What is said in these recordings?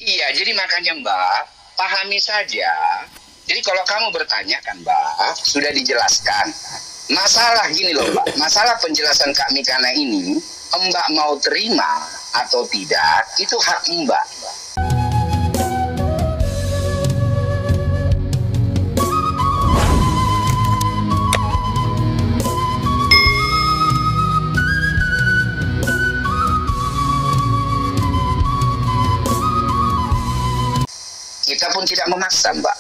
Iya, jadi makanya Mbak, pahami saja. Jadi kalau kamu bertanya kan Mbak, sudah dijelaskan. Masalah gini loh Mbak, masalah penjelasan Kak Mikana ini, Mbak mau terima atau tidak, itu hak Mbak. Kita pun tidak memaksa Mbak,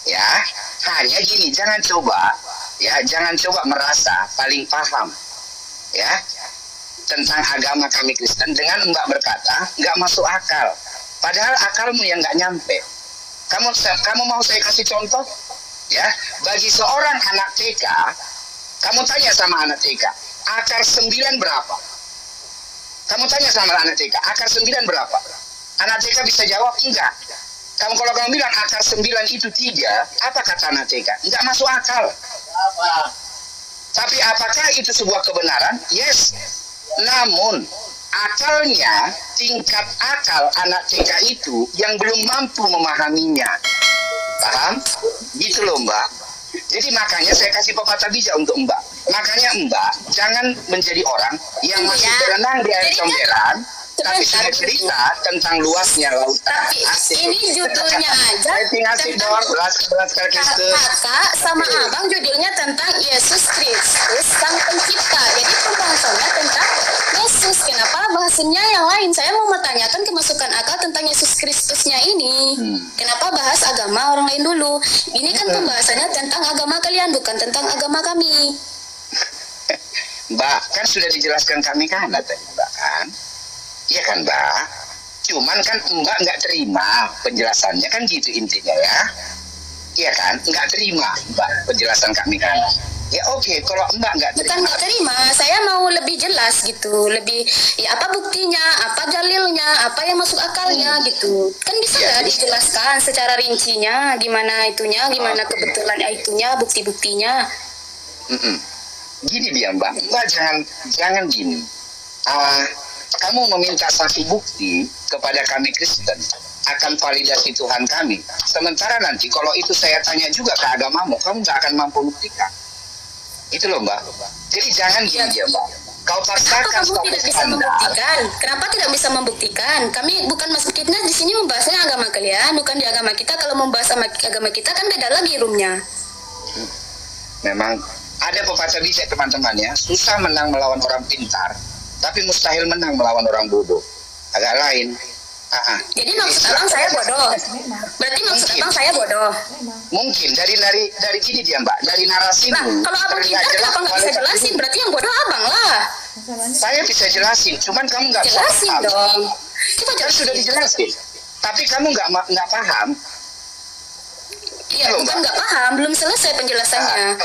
ya. Hanya gini, jangan coba merasa paling paham, ya, tentang agama kami Kristen dengan Mbak berkata nggak masuk akal. Padahal akalmu yang nggak nyampe. Kamu mau saya kasih contoh, ya? Bagi seorang anak TK, kamu tanya sama anak TK, akar 9 berapa? Kamu tanya sama anak TK, akar 9 berapa? Anak TK bisa jawab enggak. Kalau kamu bilang akar 9 itu 3, apa kata anak TK? Enggak masuk akal. Tapi apakah itu sebuah kebenaran? Yes. Namun akalnya, tingkat akal anak TK itu yang belum mampu memahaminya. Paham? Gitu loh Mbak. Jadi makanya saya kasih pepatah bijak untuk Mbak. Makanya Mbak jangan menjadi orang yang masih berenang di air comberan, tapi sudah cerita tentang luasnya lautan. Ini judulnya aja. Ngasih dong, belas Kristen. Kakak sama abang judulnya tentang Yesus Kristus Sang Pencipta. Jadi pembahasannya tentang Yesus. Kenapa bahasanya yang lain? Saya mau bertanyakan kemasukan akal tentang Yesus Kristusnya ini. Kenapa bahas agama orang lain dulu? Ini kan pembahasannya tentang agama kalian, bukan tentang agama kami. Mbak, kan sudah dijelaskan kami kan tadi Mbak kan? Iya kan Mbak? Cuman kan Mbak nggak terima penjelasannya kan gitu intinya ya. Iya kan? Nggak terima Mbak penjelasan kami kan. Ya oke, kalau Mbak nggak terima. Bukan nggak terima, saya mau lebih jelas gitu. Lebih, ya apa buktinya, apa dalilnya, apa yang masuk akalnya gitu. Kan bisa nggak dijelaskan secara rincinya, gimana itunya, gimana kebetulan itunya, bukti-buktinya. Gini dia Mbak, Mbak jangan gini. Kamu meminta saksi bukti kepada kami Kristen akan validasi Tuhan kami. Sementara nanti kalau itu saya tanya juga ke agamamu, kamu nggak akan mampu buktikan. Itu loh Mbak. Jadi jangan gini ya Mbak. Kau paksakan kamu tidak bisa membuktikan? Kenapa tidak bisa membuktikan? Kami bukan masuk kita di sini membahasnya agama kalian, bukan di agama kita. Kalau membahas agama kita kan beda lagi roomnya. Memang ada pepatah bijak teman-teman ya, susah menang melawan orang pintar, tapi mustahil menang melawan orang bodoh. Agak lain. Jadi maksud abang saya bodoh. Berarti maksud abang saya bodoh. Mungkin dari gini dia Mbak, dari narasi. Nah, kalau abang pintar kenapa nggak bisa jelasin? Berarti yang bodoh abang lah. Saya bisa jelasin, cuman kamu nggak jelasin dong. Kita sudah dijelasin, tapi kamu nggak paham. Iya, bukan nggak paham, belum selesai penjelasannya.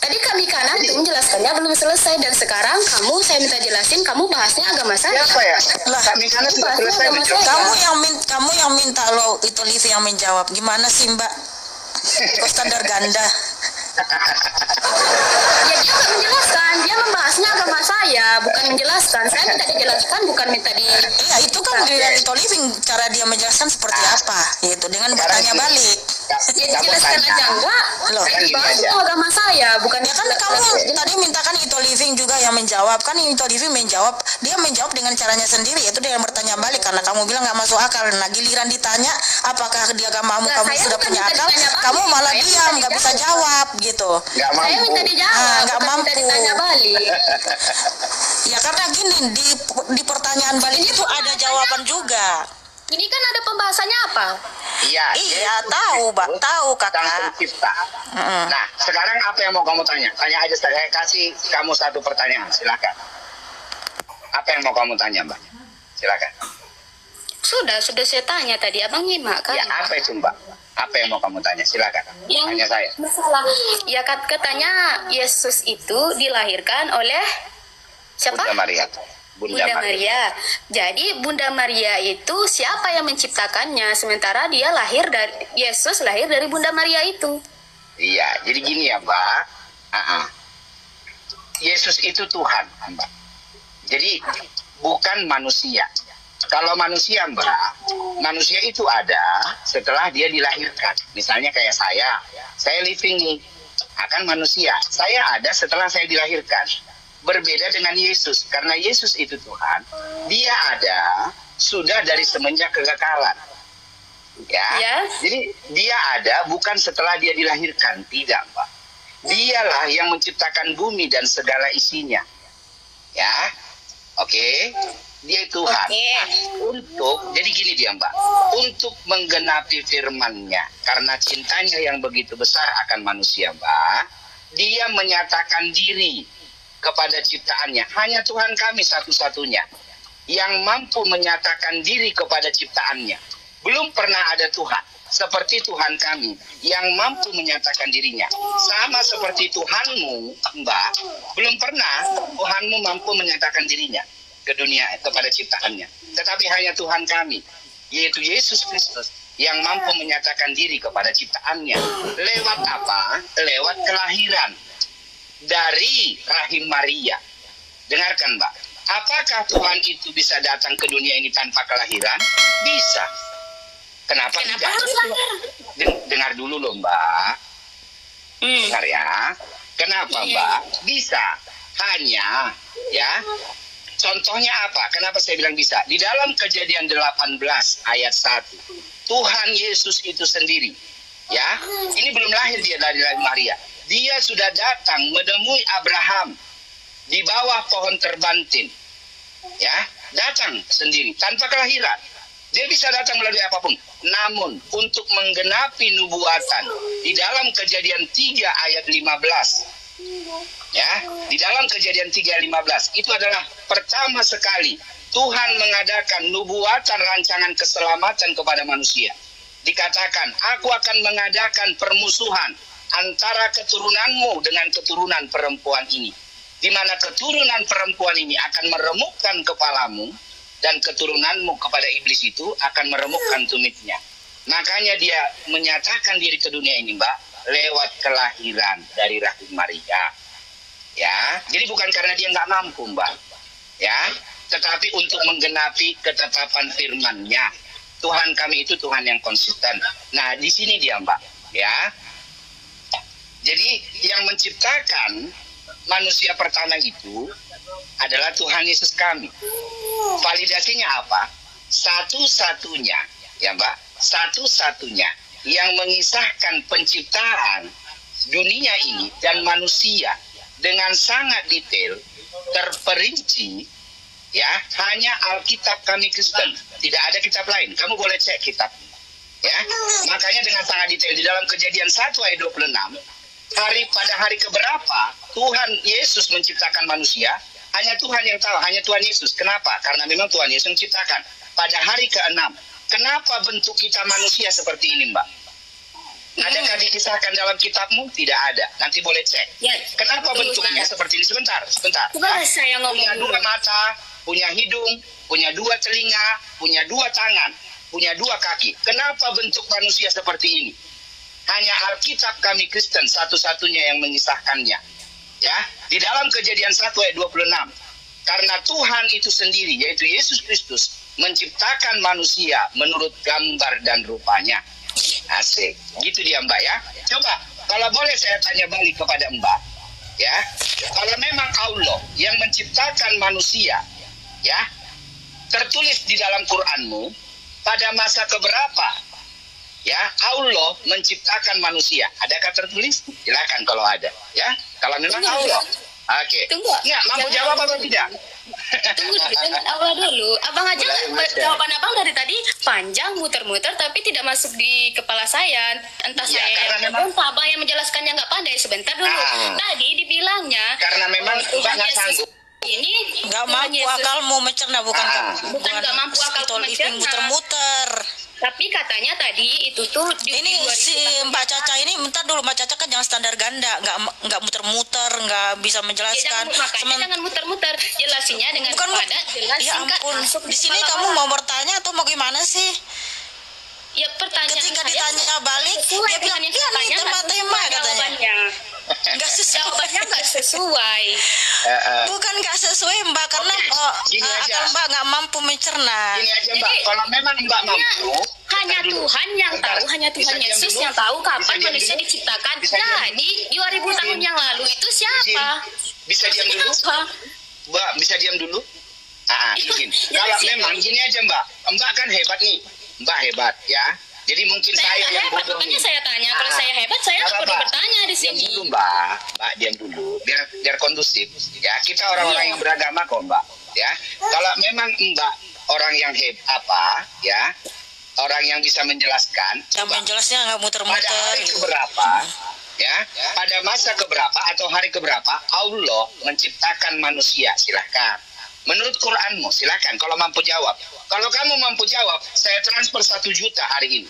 Tadi kami kanan itu menjelaskannya belum selesai, dan sekarang saya minta jelasin, kamu bahasnya agama saya. Siapa ya? Kami kanan sudah selesai menjawab. Kamu yang minta lo itu Livi yang menjawab. Gimana sih Mbak? Kok standar ganda? Ya dia nggak menjelaskan, dia membahasnya agama saya, bukan menjelaskan. Saya minta dijelaskan, bukan minta di. Iya itu kan dengan itu Living cara dia menjelaskan seperti apa, yaitu dengan bertanya balik. Ya dijelaskan aja enggak? Loh, bahas agama saya, bukan. Ya kan kamu tadi mintakan itu Living juga yang menjawab, kan itu Living menjawab, dia menjawab dengan caranya sendiri, yaitu dengan bertanya balik karena kamu bilang nggak masuk akal. Nah giliran ditanya apakah di agamamu kamu sudah punya akal, kamu malah diam, nggak bisa jawab gitu. Saya minta dijawab, nggak mampu. Minta ditanya balik. Ya karena gini di pertanyaan balik itu ada jawaban juga. Ini kan ada pembahasannya apa? Iya, tahu kakak. Sang Pencipta. Nah, sekarang apa yang mau kamu tanya? Tanya aja, saya kasih kamu satu pertanyaan, silakan. Apa yang mau kamu tanya, Mbak? Silakan. Sudah saya tanya tadi, abang nyimak kan? Ya, apa itu, Mbak? Apa yang mau kamu tanya? Silakan. Tanya saya. Masalah, ya katanya Yesus itu dilahirkan oleh siapa? Bunda Maria. Bunda Maria. Jadi Bunda Maria itu siapa yang menciptakannya? Sementara dia Yesus lahir dari Bunda Maria itu. Iya, jadi gini ya Mbak. Yesus itu Tuhan, Mbak. Jadi bukan manusia. Kalau manusia, Mbak, manusia itu ada setelah dia dilahirkan. Misalnya kayak saya living nih, akan manusia. Saya ada setelah saya dilahirkan. Berbeda dengan Yesus, karena Yesus itu Tuhan, dia ada sudah dari semenjak kekekalan. Ya. Jadi dia ada bukan setelah dia dilahirkan, tidak, Mbak. Dialah yang menciptakan bumi dan segala isinya. Ya. Oke. Dia Tuhan. Nah, jadi gini dia, Mbak, untuk menggenapi firman-Nya, karena cintanya yang begitu besar akan manusia, Mbak, dia menyatakan diri kepada ciptaannya. Hanya Tuhan kami satu-satunya yang mampu menyatakan diri kepada ciptaannya. Belum pernah ada Tuhan seperti Tuhan kami yang mampu menyatakan dirinya. Sama seperti Tuhanmu, Mbak, belum pernah Tuhanmu mampu menyatakan dirinya ke dunia, kepada ciptaannya. Tetapi hanya Tuhan kami, yaitu Yesus Kristus, yang mampu menyatakan diri kepada ciptaannya. Lewat apa? Lewat kelahiran dari rahim Maria. Dengarkan, Mbak. Apakah Tuhan itu bisa datang ke dunia ini tanpa kelahiran? Bisa. Kenapa tidak? Dengar dulu loh, Mbak. Dengar ya. Kenapa, Mbak? Bisa. Hanya, ya, contohnya apa? Kenapa saya bilang bisa? Di dalam Kejadian 18 ayat 1, Tuhan Yesus itu sendiri, ya, ini belum lahir dia dari Maria. Dia sudah datang menemui Abraham di bawah pohon terbantin, ya, datang sendiri tanpa kelahiran. Dia bisa datang melalui apapun. Namun untuk menggenapi nubuatan di dalam Kejadian 3 ayat 15, ya, di dalam Kejadian 3:15 itu adalah pertama sekali Tuhan mengadakan nubuatan rancangan keselamatan kepada manusia. Dikatakan, aku akan mengadakan permusuhan antara keturunanmu dengan keturunan perempuan ini, di mana keturunan perempuan ini akan meremukkan kepalamu dan keturunanmu kepada iblis itu akan meremukkan tumitnya. Makanya dia menyatakan diri ke dunia ini, Mbak, lewat kelahiran dari rahim Maria. Ya, jadi bukan karena dia nggak mampu, Mbak, ya, tetapi untuk menggenapi ketetapan firman-Nya. Tuhan kami itu Tuhan yang konsisten. Nah, di sini dia, Mbak, ya. Jadi yang menciptakan manusia pertama itu adalah Tuhan Yesus kami. Validasinya apa? Satu-satunya, ya, Mbak, satu-satunya yang mengisahkan penciptaan dunia ini dan manusia dengan sangat detail, terperinci, ya, hanya Alkitab kami Kristen. Tidak ada kitab lain. Kamu boleh cek kitab, ya. Makanya dengan sangat detail di dalam Kejadian 1 ayat 26, pada hari keberapa Tuhan Yesus menciptakan manusia, hanya Tuhan yang tahu, hanya Tuhan Yesus. Kenapa? Karena memang Tuhan Yesus menciptakan. Pada hari ke-6, kenapa bentuk kita manusia seperti ini, Mbak? Adakah dikisahkan dalam kitabmu? Tidak ada. Nanti boleh cek. Ya, kenapa bentuknya seperti ini? Sebentar. Saya punya 2 mata, punya hidung, punya 2 telinga, punya 2 tangan, punya 2 kaki. Kenapa bentuk manusia seperti ini? Hanya Alkitab kami Kristen satu-satunya yang mengisahkannya. Ya, di dalam Kejadian 1 ayat 26. Karena Tuhan itu sendiri, yaitu Yesus Kristus, menciptakan manusia menurut gambar dan rupanya. Asik. Gitu dia, Mbak, ya. Coba, kalau boleh saya tanya balik kepada Mbak, ya. Kalau memang Allah yang menciptakan manusia, ya, tertulis di dalam Qur'anmu, pada masa keberapa, ya, Allah menciptakan manusia? Adakah tertulis? Silakan kalau ada, ya. Kalau memang Allah. Oke. Ya, mampu jawab apa tidak? Tunggu dengan Allah dulu. Abang aja jawaban abang dari tadi panjang muter-muter tapi tidak masuk di kepala saya. Entah ya, saya yang abang yang menjelaskannya nggak pandai. Sebentar dulu. Tadi dibilangnya karena memang Tuhan nggak sanggup. Ini nggak mampu akalmu mencerna, bukan nggak mampu akalmu mencerna. Muter-muter. Tapi katanya tadi itu tuh ini si Mbak Caca ini, bentar dulu, Mbak Caca kan yang standar ganda, nggak muter-muter, nggak bisa menjelaskan. Jangan muter-muter, jelasinnya dengan padat, jelas, ya ampun. Di sini kamu mau bertanya atau mau gimana sih? Ya pertanyaan ketika ditanya balik, dia bilang iya nih tema-tema katanya. Nggak sesuai. Jawabannya nggak sesuai. Bukan nggak sesuai Mbak, karena gini aja. akal Mbak nggak mampu mencerna. Gini aja Mbak, kalau memang Mbak mampu, hanya Tuhan yang tahu, hanya Tuhan Yesus yang tahu kapan manusia diciptakan. Jadi 2000 tahun yang lalu itu siapa? Bisa diam dulu? Mbak, bisa diam dulu? Izin. Kalau memang gini aja Mbak, Mbak kan hebat nih, Mbak hebat ya. Jadi mungkin saya yang hebat, bodoh makanya nih. saya tanya. Kalau saya hebat, saya nggak perlu bertanya di Diam sini. dulu Mbak diam dulu, biar kondusif. Ya, kita orang-orang yang beragama kok Mbak. Ya, kalau memang Mbak orang yang ya, orang yang bisa menjelaskan. Yang menjelasnya nggak Pada muter-muter. hari keberapa, ya, pada masa keberapa atau hari keberapa Allah menciptakan manusia? Silahkan. Menurut Quranmu, silahkan. Kalau mampu jawab. Kalau kamu mampu jawab, saya transfer 1 juta hari ini.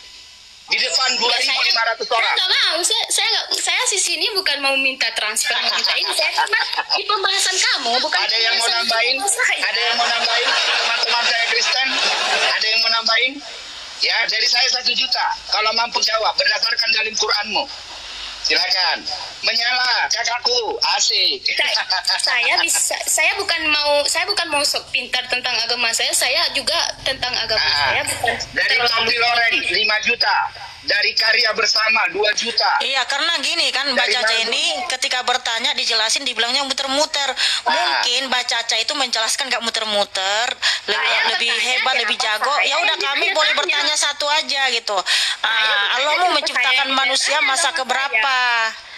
Di depan 2.500 orang. Saya nggak mau. Saya di sini bukan mau minta transfer minta ini. Saya cuma di pembahasan kamu, bukan. Ada yang mau nambahin? Ada yang mau nambahin? Teman-teman saya Kristen, ada yang mau nambahin? Ya, dari saya 1 juta. Kalau mampu jawab berdasarkan dalil Quranmu. Silakan. Menyala kakakku, asik. Saya bukan mau sok pintar tentang agama saya juga tentang agama saya bukan. Dari Tommy Loreng 5 juta. Dari Karya Bersama 2 juta. Iya, karena gini kan Mbak Caca ini ketika bertanya dijelasin dibilangnya muter-muter. Mungkin Mbak Caca itu menjelaskan nggak muter-muter, lebih hebat, lebih jago. Ya udah kami boleh bertanya satu aja gitu. Allah mau menciptakan manusia masa keberapa?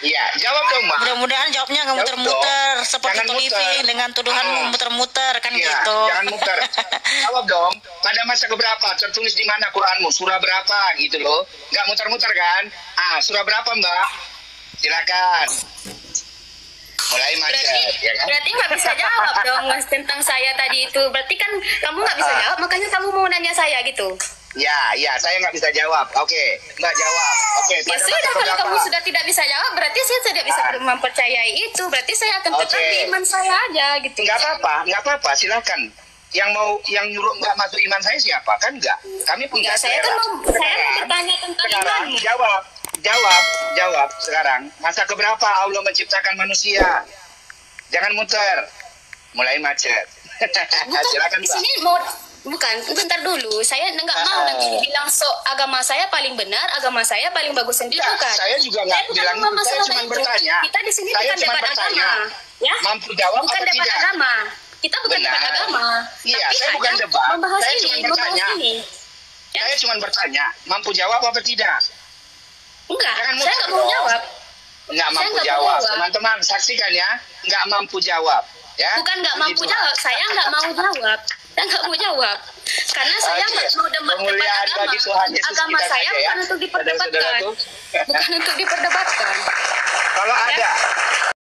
Iya, jawab dong Mbak. Mudah-mudahan jawabnya nggak muter-muter seperti Living dengan tuduhan muter-muter kan gitu. Jangan muter. Jawab dong. Pada masa keberapa? Tertulis di mana Quranmu? Surah berapa gitu loh? Nggak muter-muter kan? Surah berapa Mbak? Silakan. Mulai macet, ya kan? Berarti nggak bisa jawab dong Mas tentang saya tadi itu. Berarti kan kamu nggak bisa jawab, makanya kamu mau nanya saya gitu. Ya, saya nggak bisa jawab. Oke, Mbak jawab. Oke, Ya sudah, kalau kamu sudah tidak bisa jawab, berarti saya tidak bisa mempercayai itu. Berarti saya akan tetap di iman saya aja gitu. Nggak apa-apa, silakan. Yang nyuruh nggak masuk iman saya siapa? Kan nggak. Kami pun nggak. Saya mau bertanya tentang imanmu. Jawab sekarang. Masa keberapa Allah menciptakan manusia? Jangan muter. Mulai macet. Silakan Di Mbak. sini bukan, bentar dulu. Saya nggak mau nanti dibilang agama saya paling benar, agama saya paling bagus sendiri, bukan. Saya juga nggak bilang itu. Saya cuma bertanya. Kita di sini Saya bukan cuma debat bertanya. agama, ya. Mampu jawab Bukan apa debat tidak? agama. Kita bukan debat agama. Iya, Tapi saya bukan hanya debat. Membahas Saya ini, cuma membahas bertanya. ini. Ya? Saya cuma bertanya. Mampu jawab apa tidak? Enggak, Jangan saya nggak mau jawab. Nggak mampu nggak mau jawab. jawab. Teman-teman saksikan ya. Nggak mampu jawab. Ya. Bukan nggak mampu Begitu. jawab, saya nggak mau jawab. Saya nggak mau jawab. Karena saya nggak mau debat Kemuliaan agama. bagi Tuhan Yesus Agama kita saya saja ya. bukan untuk diperdebatkan. Saudara-saudaraku. Bukan untuk diperdebatkan.